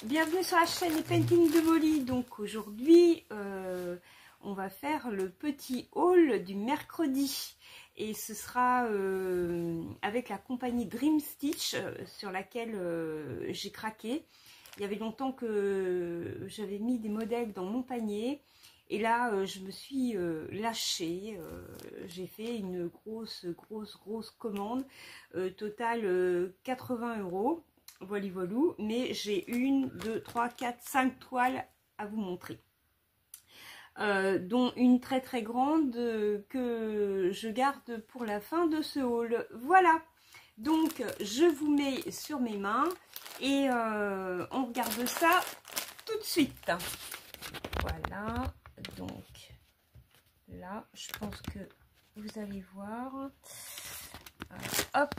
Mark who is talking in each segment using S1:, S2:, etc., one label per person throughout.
S1: bienvenue sur la chaîne Les Paintings de Molly. Donc aujourd'hui, on va faire le petit haul du mercredi. Et ce sera avec la compagnie Dream Stitch sur laquelle j'ai craqué. Il y avait longtemps que j'avais mis des modèles dans mon panier. Et là, je me suis lâchée. J'ai fait une grosse commande. Totale 80 €. Voilà, mais j'ai 1, 2, 3, 4, 5 toiles à vous montrer. Dont une très grande que je garde pour la fin de ce haul. Voilà, donc je vous mets sur mes mains et on regarde ça tout de suite. Voilà, donc là je pense que vous allez voir. Hop,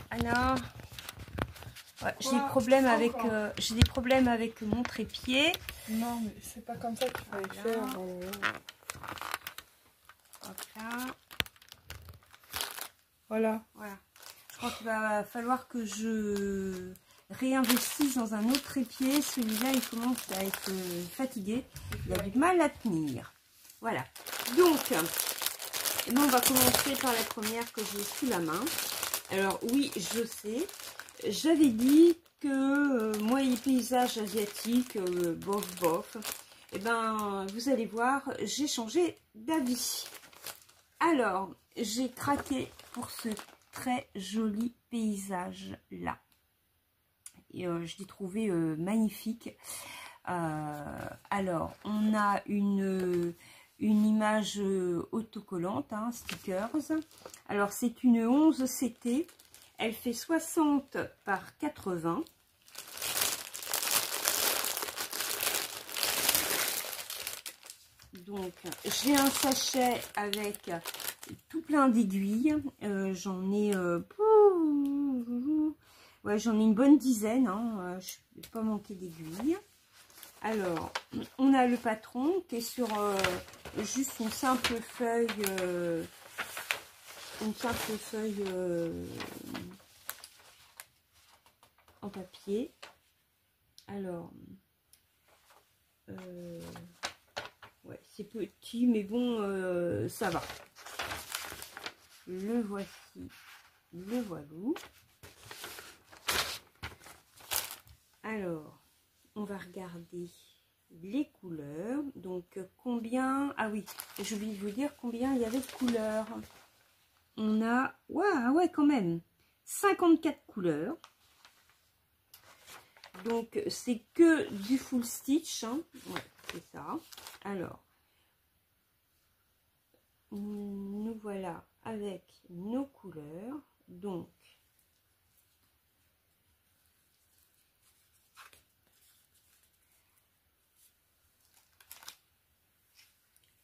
S1: Anna. Ouais, j'ai des problèmes avec mon trépied.
S2: Non, mais c'est pas comme ça qu'il fallait faire.
S1: Hop là.
S2: Voilà.
S1: Je crois qu'il va falloir que je réinvestisse dans un autre trépied. Celui-là, il commence à être fatigué. Il a du mal à tenir. Voilà. Donc, on va commencer par la première que j'ai sous la main. Alors oui, je sais. J'avais dit que moi, les paysages asiatiques, bof. Et ben, vous allez voir, j'ai changé d'avis. Alors, j'ai craqué pour ce très joli paysage là. Et je l'ai trouvé magnifique. Alors, on a une image autocollante, hein, stickers. Alors, c'est une 11 CT. Elle fait 60 par 80. Donc, j'ai un sachet avec tout plein d'aiguilles. J'en ai, j'en ai une bonne dizaine. Hein. Je ne vais pas manquer d'aiguilles. Alors, on a le patron qui est sur juste une simple feuille. En papier. Alors, ouais, c'est petit, mais bon, ça va. Le voici, le voilou. Alors, on va regarder les couleurs. Donc, combien... Ah oui, j'ai oublié de vous dire combien il y avait de couleurs. On a, ouais, quand même, 54 couleurs. Donc, c'est que du full stitch. Hein. Ouais, c'est ça. Alors, nous voilà avec nos couleurs. Donc,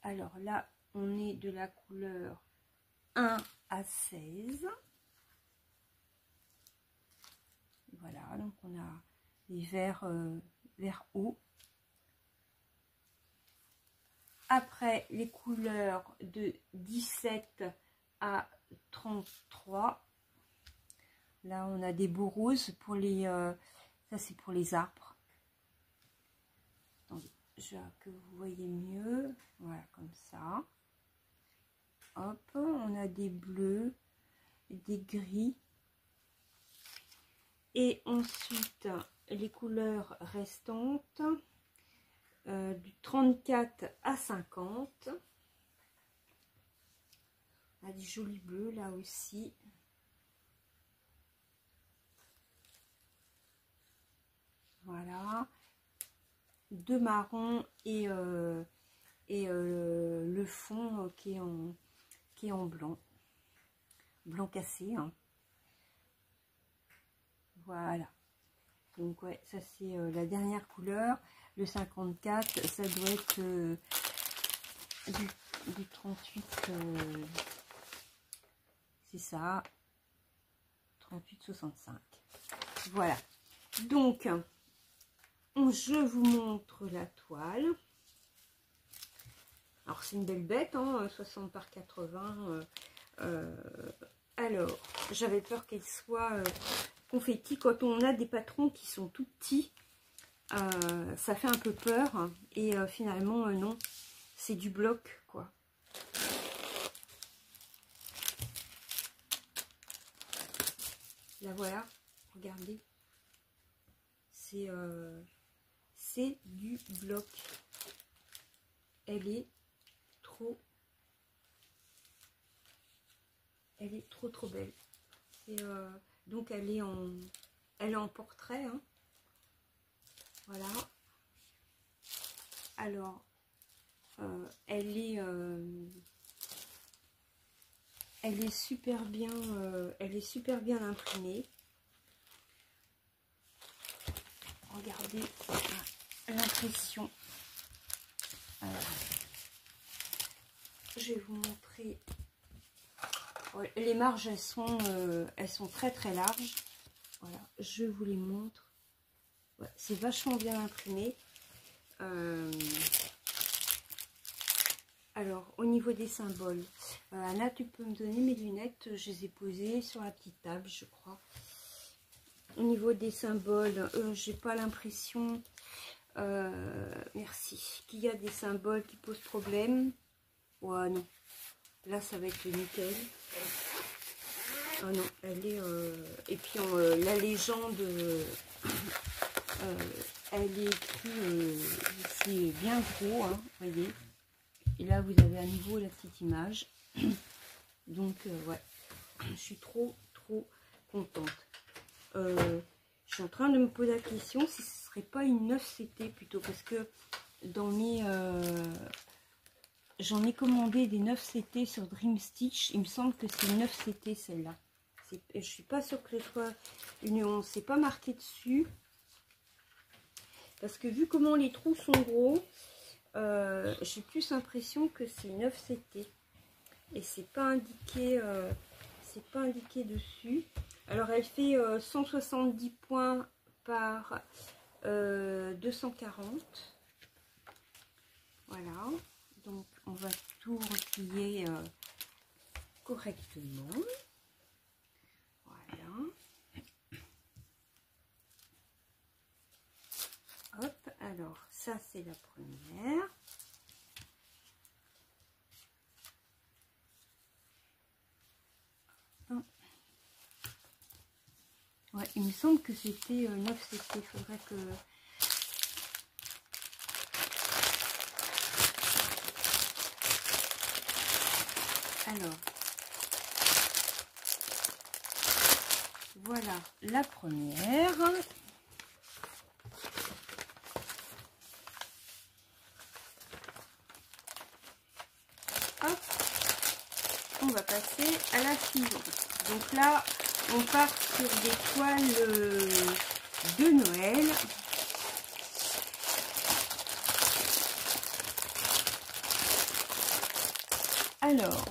S1: alors là, on est de la couleur 1 à 16. Voilà, donc on a les verts haut. Après, les couleurs de 17 à 33. Là, on a des beaux roses pour les... ça, c'est pour les arbres. Attendez, que vous voyez mieux. Voilà, comme ça. Hop, on a des bleus, des gris. Et ensuite, les couleurs restantes, du 34 à 50. On a des jolis bleus là aussi. Voilà. Deux marrons et le fond qui est en blanc. Blanc cassé. Hein. Voilà. Donc ouais, ça c'est la dernière couleur. Le 54, ça doit être du 38. C'est ça. 38,65. Voilà. Donc, je vous montre la toile. Alors, c'est une belle bête, hein, 60 par 80. Alors, j'avais peur qu'elle soit confetti. Quand on a des patrons qui sont tout petits, ça fait un peu peur. Hein, et finalement, non, c'est du bloc, quoi. La voilà, regardez. C'est du bloc. Elle est trop belle. Et donc elle est en portrait. Hein. Voilà. Alors, elle est super bien. Elle est super bien imprimée. Regardez l'impression. Je vais vous montrer. Les marges, elles sont très très larges. Voilà, je vous les montre. Ouais, c'est vachement bien imprimé. Alors, au niveau des symboles, Anna, tu peux me donner mes lunettes? Je les ai posées sur la petite table, je crois. Au niveau des symboles, j'ai pas l'impression, merci, qu'il y a des symboles qui posent problème. Ouais, non. Là, ça va être nickel. Ah non, elle est... et puis, la légende, elle est écrite, c'est bien gros, hein, voyez. Et là, vous avez à nouveau la petite image. Donc, ouais, je suis trop contente. Je suis en train de me poser la question si ce serait pas une 9CT plutôt, parce que dans mes... j'en ai commandé des 9CT sur Dream Stitch. Il me semble que c'est une 9CT celle-là. Je suis pas sûre que ce soit une 11. C'est pas marqué dessus. Parce que vu comment les trous sont gros, j'ai plus l'impression que c'est 9CT. Et c'est pas indiqué dessus. Alors elle fait 170 points par 240. Voilà. Donc on va tout replier correctement. Voilà. Hop, alors ça c'est la première. Ouais, il me semble que c'était 9CT, il faudrait que... Alors, voilà la première. Hop, on va passer à la suivante. Donc là, on part sur des toiles de Noël. Alors,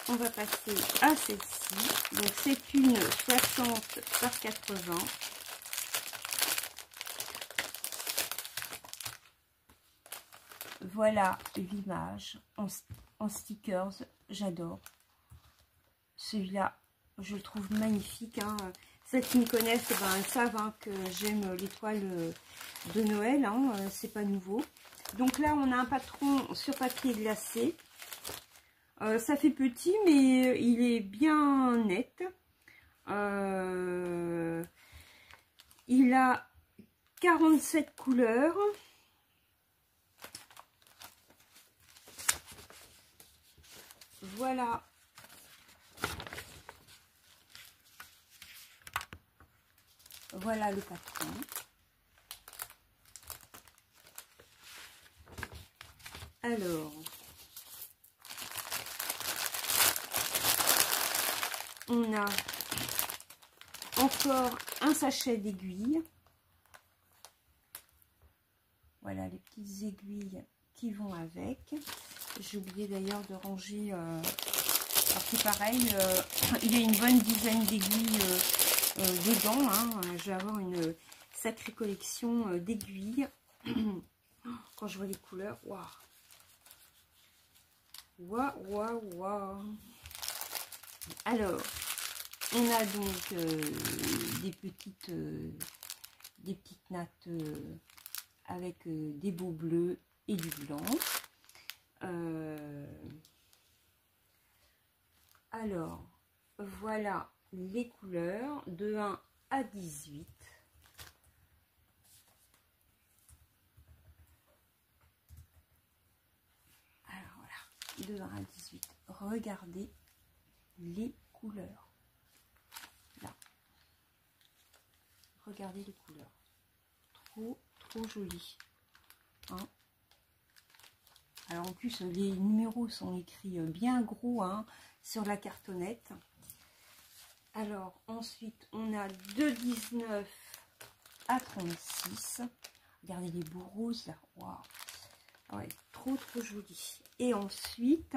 S1: on va passer à celle-ci. Donc c'est une 60 par 80. Voilà l'image en stickers. J'adore. Celui-là, je le trouve magnifique. Hein. Celles qui me connaissent, ben, elles savent hein, que j'aime les toiles de Noël. Hein. C'est pas nouveau. Donc là, on a un patron sur papier glacé. Ça fait petit, mais il est bien net. Il a 47 couleurs. Voilà. Voilà le patron. Alors, on a encore un sachet d'aiguilles. Voilà les petites aiguilles qui vont avec. J'ai oublié d'ailleurs de ranger. Alors c'est pareil, il y a une bonne dizaine d'aiguilles dedans. Hein. Je vais avoir une sacrée collection d'aiguilles. Quand je vois les couleurs, waouh! Waouh, waouh, waouh! Alors, On a donc des petites nattes avec des beaux bleus et du blanc. Alors, voilà les couleurs de 1 à 18. Alors voilà, de 1 à 18. Regardez les couleurs. Là. Regardez les couleurs. Trop joli. Hein? Alors en plus, les numéros sont écrits bien gros hein, sur la cartonnette. Alors ensuite, on a de 19 à 36. Regardez les beaux roses là. Waouh. Ouais, trop joli. Et ensuite,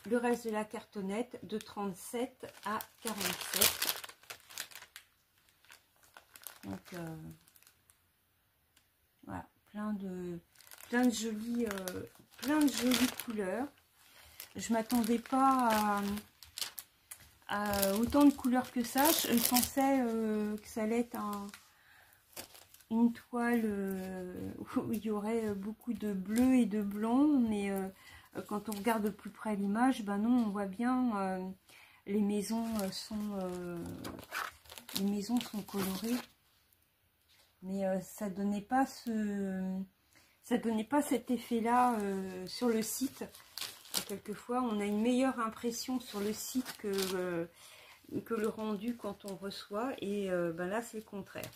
S1: le reste de la cartonnette de 37 à 47. Donc voilà, plein de jolies couleurs. Je m'attendais pas à autant de couleurs que ça. Je pensais que ça allait être une toile où il y aurait beaucoup de bleu et de blanc, mais quand on regarde de plus près l'image, ben non, on voit bien les maisons sont colorées, mais ça donnait pas cet effet-là sur le site. Et quelquefois, on a une meilleure impression sur le site que le rendu quand on reçoit, et ben là, c'est le contraire.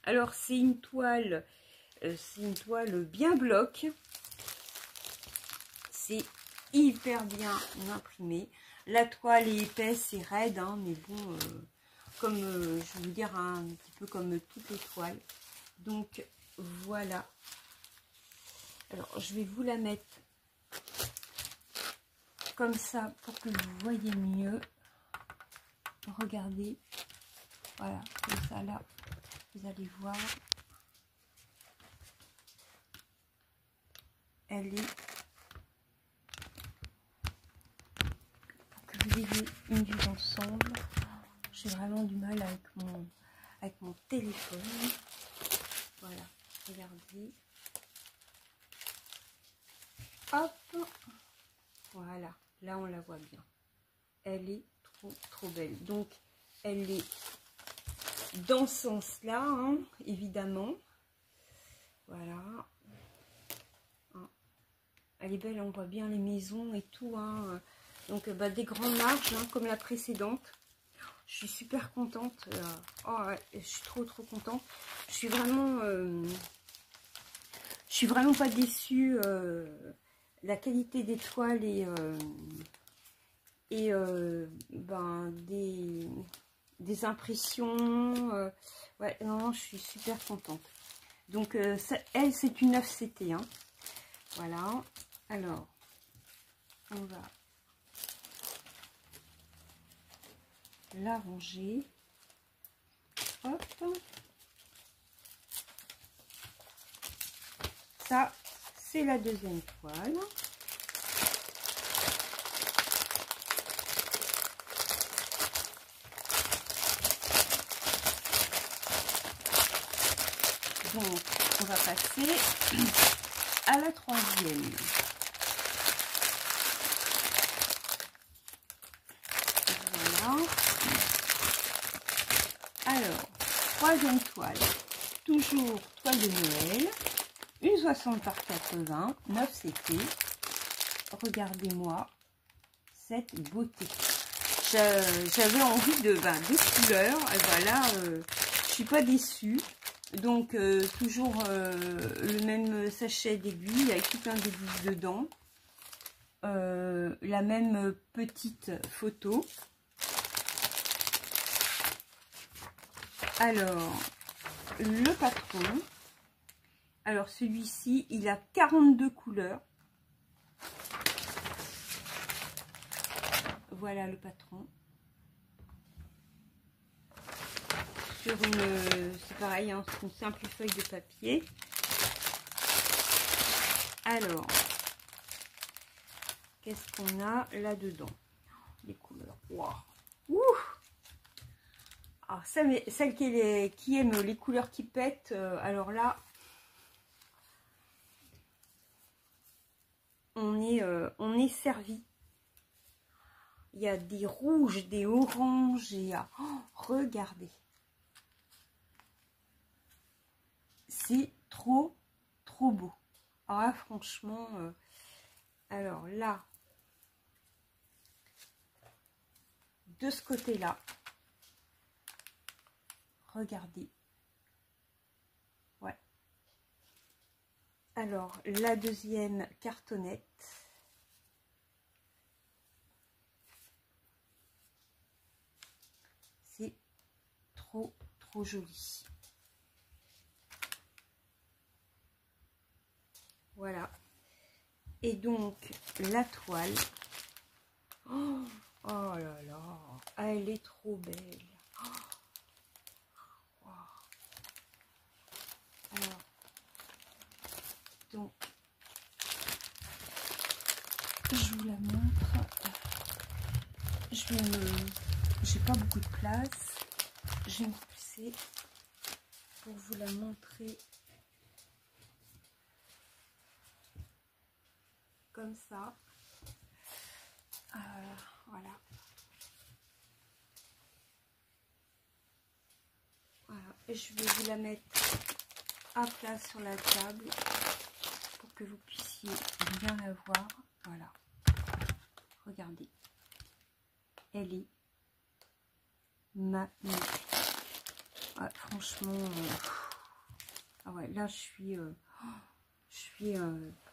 S1: Alors, c'est une toile bien bloc. C'est hyper bien imprimé. La toile est épaisse et raide, hein, mais bon, comme je vais vous dire un petit peu comme toutes les toiles. Donc voilà. Alors je vais vous la mettre comme ça pour que vous voyez mieux. Regardez, voilà, comme ça là, vous allez voir. Elle est, pour que vous ayez une vue d'ensemble. J'ai vraiment du mal avec mon téléphone. Voilà, regardez. Hop, voilà, là on la voit bien. Elle est trop belle. Donc elle est dans ce sens là, hein, évidemment. Voilà. Elle est belle, on voit bien les maisons et tout, hein. Donc bah, des grandes marges, hein, comme la précédente. Je suis super contente. Oh, ouais, je suis trop contente. Je suis vraiment pas déçue. La qualité des toiles et ben, des impressions. Ouais, non, je suis super contente. Donc ça, elle, c'est une 9CT, hein. Voilà. Alors, on va la ranger. Hop. Ça, c'est la deuxième toile. Donc, on va passer à la troisième. Voilà. Alors, troisième toile. Toujours toile de Noël. Une 60 par 80, 9CT. Regardez-moi cette beauté. J'avais envie de couleurs. Et voilà, je suis pas déçue. Donc toujours le même sachet d'aiguilles avec tout plein d'aiguilles dedans. La même petite photo. Alors, le patron. Alors celui-ci, il a 42 couleurs. Voilà le patron. Sur une, c'est pareil, hein, c'est une simple feuille de papier. Alors, qu'est-ce qu'on a là-dedans? Les couleurs. Wow. Ouh. Alors, celle qui aime les couleurs qui pètent, alors là, on est servi. Il y a des rouges, des oranges, et oh, regardez. C'est trop beau. Alors là, franchement, alors là, de ce côté-là, regardez. Ouais. Alors, la deuxième cartonnette. C'est trop joli. Voilà. Et donc, la toile. Oh, oh là là. Elle est trop belle. Oh. Wow. Alors, donc, je vous la montre. J'ai pas beaucoup de place. Je vais me pousser pour vous la montrer. Comme ça. Voilà. Voilà. Et je vais vous la mettre à plat sur la table pour que vous puissiez bien la voir. Voilà. Regardez. Elle est magnifique. Ah, franchement, ah ouais, là je suis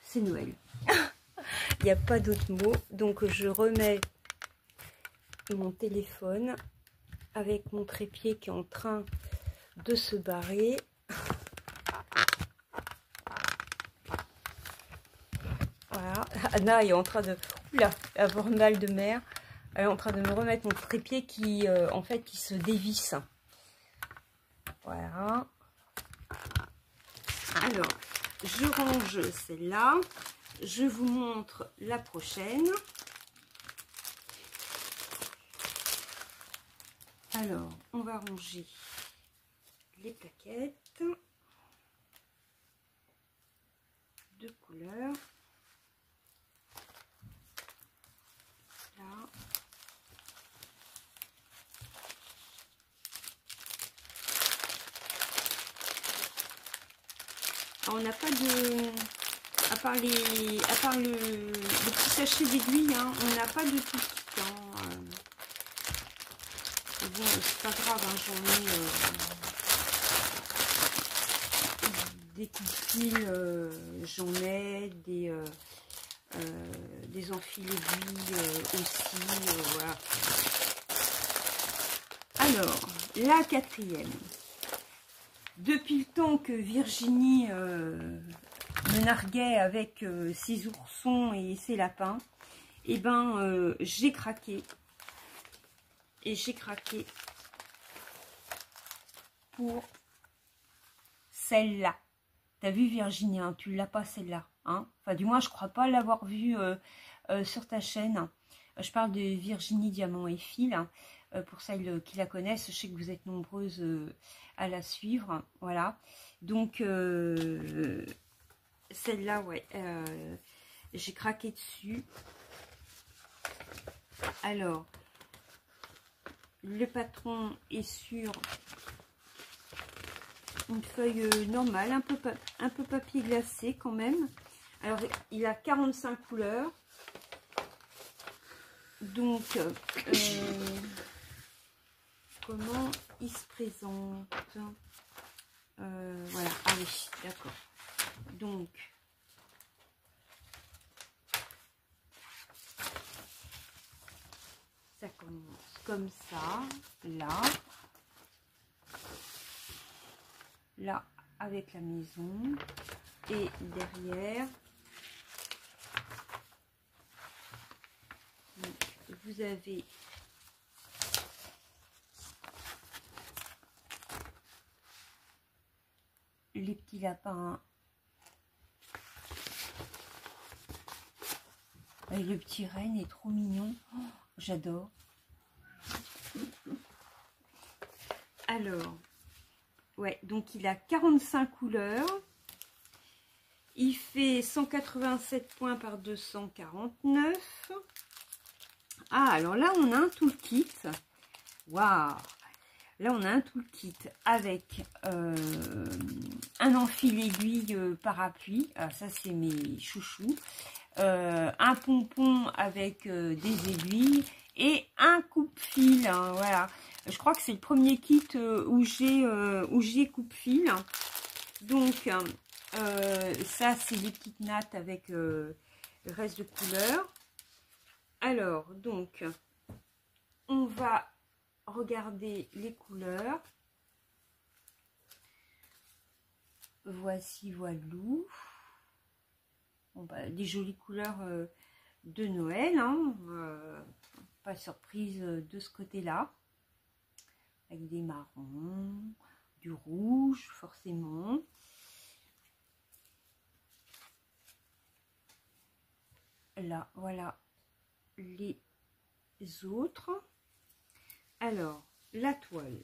S1: c'est Noël. Il n'y a pas d'autre mot. Donc je remets mon téléphone avec mon trépied qui est en train de se barrer. Voilà. Anna est en train de avoir mal de mer. Elle est en train de me remettre mon trépied qui en fait qui se dévisse. Voilà. Alors, je range celle-là. Je vous montre la prochaine. Alors, on va ranger les plaquettes de couleur. Là. Alors, on n'a pas de... À part le petit sachet d'aiguille, hein, on n'a pas de tout piquant. Bon, c'est pas grave, hein, j'en ai des coups de fil, j'en ai des enfils aiguilles aussi, voilà. Alors, la quatrième. Depuis le temps que Virginie me narguait avec ses oursons et ses lapins, et ben j'ai craqué. Et j'ai craqué pour celle-là. T'as vu Virginie, hein, tu l'as pas celle-là. Hein, enfin, du moins, je crois pas l'avoir vue sur ta chaîne. Je parle de Virginie Diamant et Fil. Hein, pour celles qui la connaissent, je sais que vous êtes nombreuses à la suivre. Voilà. Donc, celle-là, ouais, j'ai craqué dessus. Alors, le patron est sur une feuille normale, un peu papier glacé quand même. Alors, il a 45 couleurs. Donc, comment il se présente? Voilà, ah oui, d'accord. Donc, ça commence comme ça, là avec la maison, et derrière, donc, vous avez les petits lapins. Et le petit renne est trop mignon. Oh, j'adore. Alors, ouais, donc il a 45 couleurs. Il fait 187 points par 249. Ah, alors là, on a un toolkit. Waouh! Là, on a un toolkit avec un enfil aiguille parapluie. Ah, ça, c'est mes chouchous. Un pompon avec des aiguilles et un coupe-fil. Hein, voilà. Je crois que c'est le premier kit où j'ai coupe-fil. Donc, ça, c'est les petites nattes avec le reste de couleurs. Alors, donc, on va regarder les couleurs. Voici, voilou. Bon, bah, des jolies couleurs de Noël. Hein, pas surprise de ce côté-là. Avec des marrons, du rouge, forcément. Là, voilà les autres. Alors, la toile.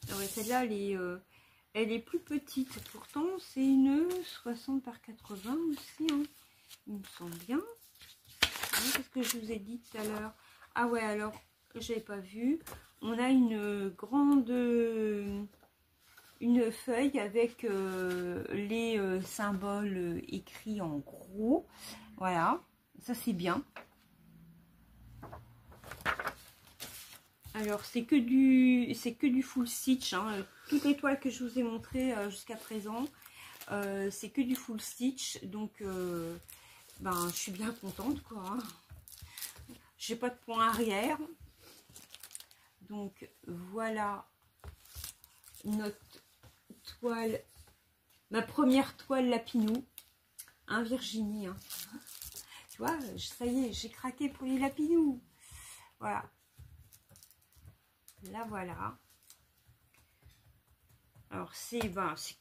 S1: Ouais, celle-là, elle est plus petite. Pourtant, c'est une 60 par 80 aussi. Hein. Il me semble bien. Qu'est-ce que je vous ai dit tout à l'heure? Ah ouais, alors, j'avais pas vu. On a une grande... une feuille avec les symboles écrits en gros. Voilà, ça c'est bien. Alors, c'est que du full stitch. Hein. Toutes les toiles que je vous ai montrées jusqu'à présent, c'est que du full stitch. Donc, ben, je suis bien contente, quoi. Hein. J'ai pas de point arrière. Donc, voilà notre toile. Ma première toile Lapinou. Hein, Virginie. Hein. Tu vois, ça y est, j'ai craqué pour les Lapinous. Voilà. Là, voilà. Alors, c'est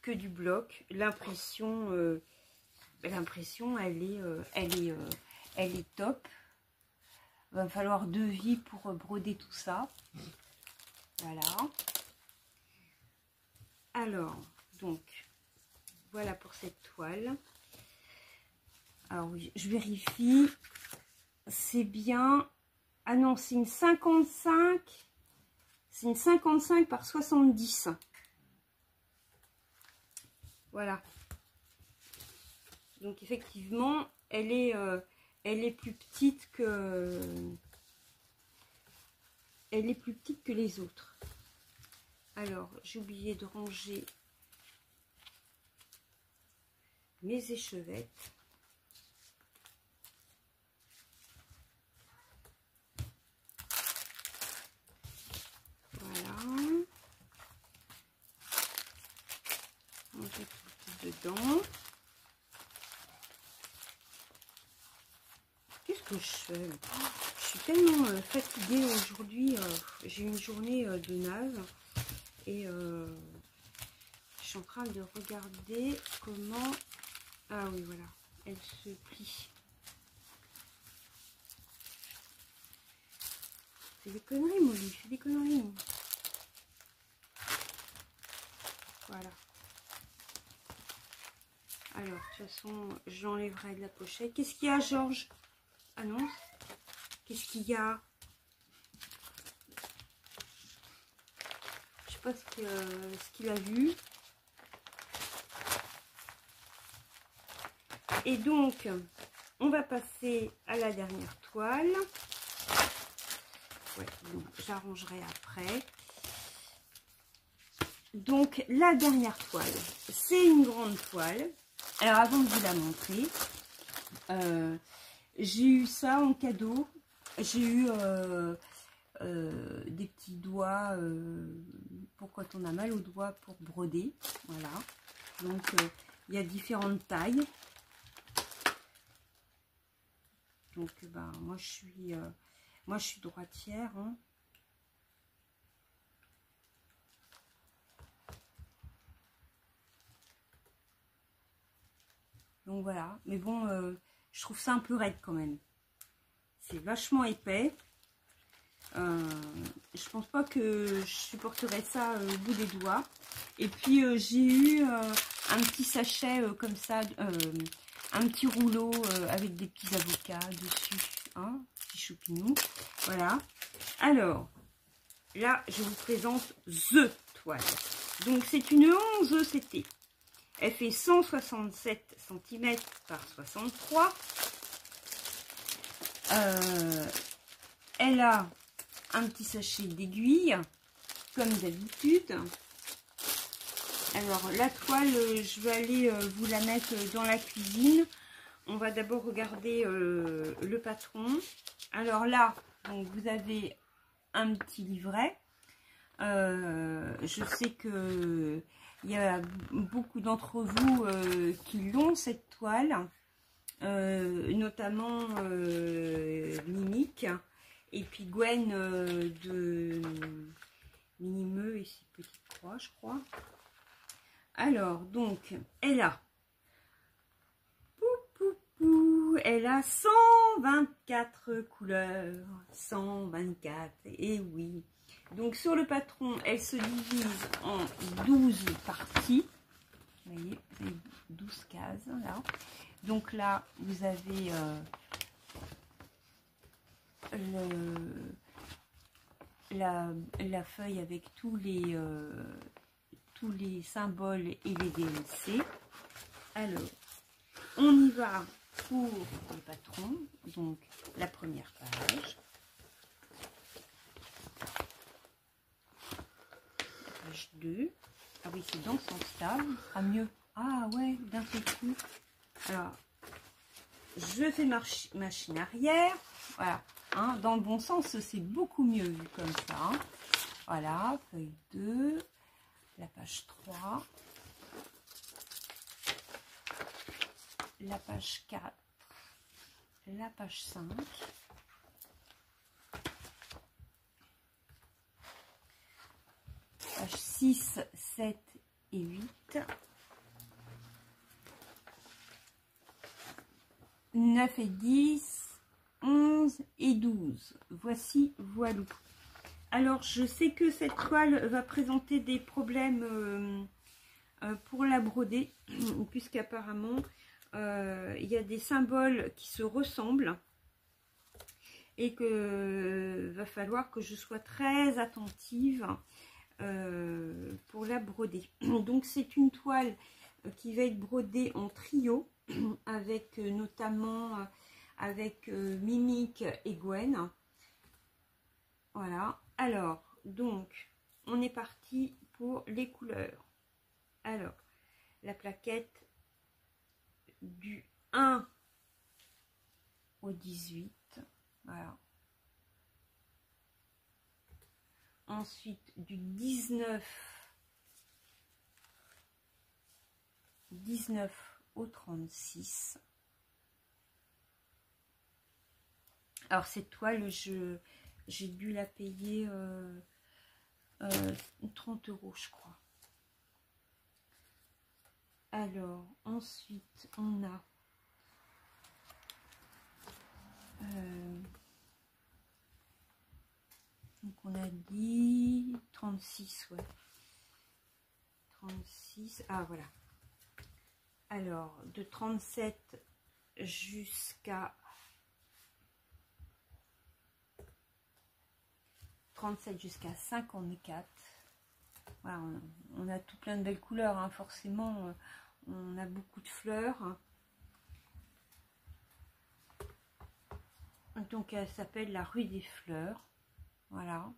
S1: que du bloc. L'impression, elle est top. Va falloir 2 vies pour broder tout ça. Voilà. Alors, donc, voilà pour cette toile. Alors, oui, je vérifie. C'est bien. Ah non, c'est une 55. C'est une 55 par 70. Voilà. Donc, effectivement, elle est plus petite que... Elle est plus petite que les autres. Alors, j'ai oublié de ranger mes échevettes. Voilà. Ranger tout dedans. Qu'est-ce que je fais? Je suis tellement fatiguée aujourd'hui. J'ai une journée de naze. Et je suis en train de regarder comment... Ah oui, voilà. Elle se plie. C'est des conneries, Molly. C'est des conneries. Voilà. Alors, de toute façon, j'enlèverai de la pochette. Qu'est-ce qu'il y a, Georges? Ah non. Qu'est-ce qu'il y a? Je sais pas ce qu'il a vu. Et donc, on va passer à la dernière toile. Ouais, donc j'arrangerai après. Donc, la dernière toile, c'est une grande toile. Alors, avant de vous la montrer, j'ai eu ça en cadeau. J'ai eu des petits doigts pour quand on a mal aux doigts pour broder. Voilà. Donc, il y a différentes tailles. Donc, ben, moi, je suis Moi, je suis droitière. Hein. Donc voilà. Mais bon, je trouve ça un peu raide quand même. C'est vachement épais. Je pense pas que je supporterais ça au bout des doigts. Et puis j'ai eu un petit sachet comme ça, un petit rouleau avec des petits avocats dessus, hein, petit choupinou. Voilà. Alors là, je vous présente The toile. Donc c'est une 11 CT. Elle fait 167 cm par 63. Elle a un petit sachet d'aiguilles, comme d'habitude. Alors, la toile, je vais aller vous la mettre dans la cuisine. On va d'abord regarder le patron. Alors là, donc, vous avez un petit livret. Je sais que il y a beaucoup d'entre vous qui l'ont, cette toile. Notamment Mimique. Et puis Gwen de Minimeux et ses petites croix, je crois. Alors, donc, elle a, elle a 124 couleurs. 124, et oui. Donc, sur le patron, elle se divise en 12 parties. Vous voyez, vous avez 12 cases, là. Donc là, vous avez... la feuille avec tous les symboles et les DLC. Alors, on y va pour le patron, donc la première page. Page 2. Ah oui, c'est dans son stable, ce sera mieux. Ah ouais, d'un seul coup. Alors, je fais machine arrière. Voilà. Hein, dans le bon sens, c'est beaucoup mieux vu comme ça. Hein. Voilà, feuille 2, la page 3, la page 4, la page 5, page 6, 7 et 8, 9 et 10, 11 et 12. Voici, voilou. Alors, je sais que cette toile va présenter des problèmes pour la broder, puisqu'apparemment, il y a des symboles qui se ressemblent et que va falloir que je sois très attentive pour la broder. Donc, c'est une toile qui va être brodée en trio, avec notamment... avec Mimique et Gwen. Voilà. Alors, donc, on est parti pour les couleurs. Alors, la plaquette du 1 au 18. Voilà. Ensuite, du 19 au 36. Alors cette toile, j'ai dû la payer 30 €, je crois. Alors ensuite on a donc on a dit 36, ouais. 36, ah voilà. Alors de 37 jusqu'à 54. Voilà, on a tout plein de belles couleurs, hein, forcément, on a beaucoup de fleurs. Donc elle s'appelle la rue des fleurs. Voilà.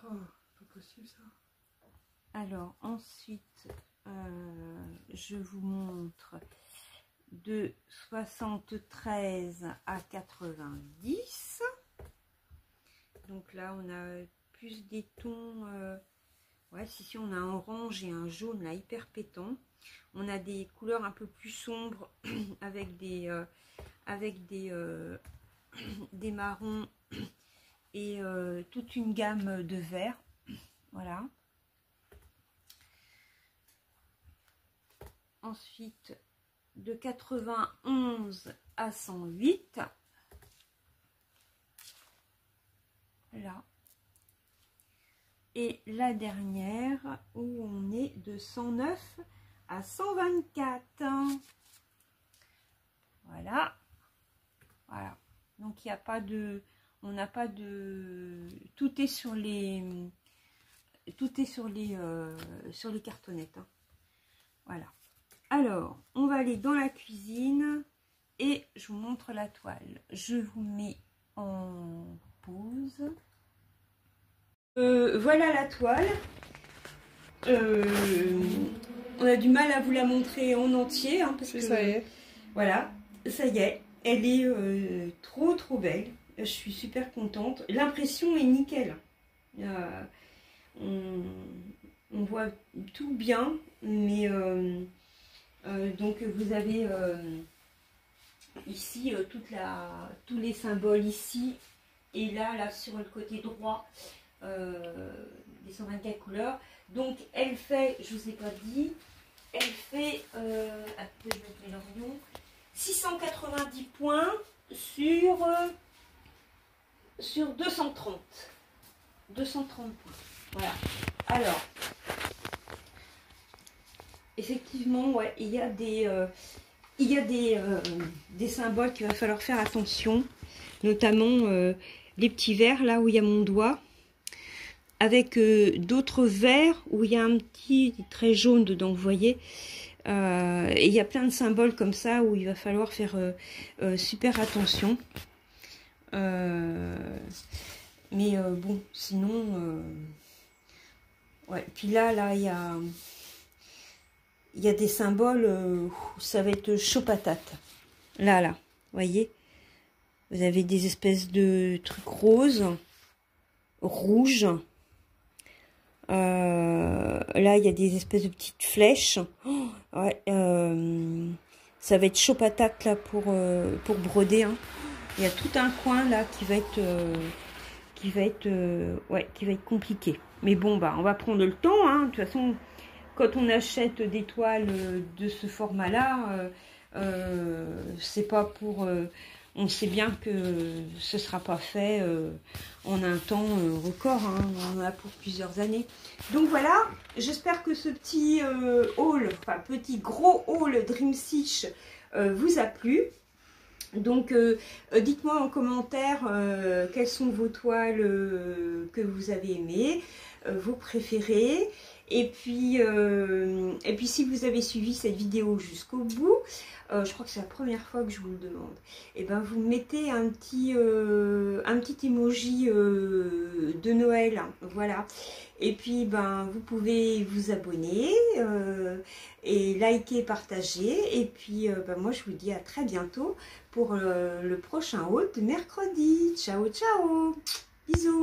S2: Oh, pas possible ça.
S1: Alors ensuite, je vous montre de 73 à 90. Donc là on a plus des tons, ouais, si on a un orange et un jaune là hyper pétant. On a des couleurs un peu plus sombres avec des marrons et toute une gamme de verts. Voilà. Ensuite, de 91 à 108. Là. Et la dernière où on est de 109 à 124. Voilà. Voilà. Donc il n'y a pas de... On n'a pas de... Tout est sur les... sur les cartonnettes. Hein. Voilà. Alors, on va aller dans la cuisine et je vous montre la toile. Je vous mets en pause. Voilà la toile. On a du mal à vous la montrer en entier. Hein, parce que
S2: ça y est.
S1: Voilà, ça y est. Elle est trop belle. Je suis super contente. L'impression est nickel. On voit tout bien. Mais donc vous avez ici tous les symboles ici. Et là sur le côté droit. Les 124 couleurs. Donc elle fait, je vous ai pas dit, elle fait je vais mettre l'orion, 690 points sur 230 points. Voilà. Alors effectivement, ouais, il y a des symboles qu'il va falloir faire attention, notamment les petits verres là où il y a mon doigt, avec d'autres verres où il y a un petit trait jaune dedans, vous voyez. Et il y a plein de symboles comme ça où il va falloir faire super attention. Mais bon, sinon... ouais, puis là, il y a des symboles où ça va être chaud patate. Là, vous voyez. Vous avez des espèces de trucs roses, rouges. Là, il y a des espèces de petites flèches. Oh, ouais, ça va être chaud patate là pour broder. Hein. Il y a tout un coin là qui va être compliqué. Mais bon, bah, on va prendre le temps. Hein. De toute façon, quand on achète des toiles de ce format-là, c'est pas pour... on sait bien que ce ne sera pas fait en un temps record, hein, on en a pour plusieurs années. Donc voilà, j'espère que ce petit haul, enfin petit gros haul Dream Stitch vous a plu. Donc dites-moi en commentaire quelles sont vos toiles que vous avez aimées, vos préférées. Et puis si vous avez suivi cette vidéo jusqu'au bout, je crois que c'est la première fois que je vous le demande, et ben vous mettez un petit emoji de Noël, hein, voilà. Et puis ben vous pouvez vous abonner et liker, partager. Et puis ben, moi je vous dis à très bientôt pour le prochain haul de mercredi. Ciao ciao, bisous.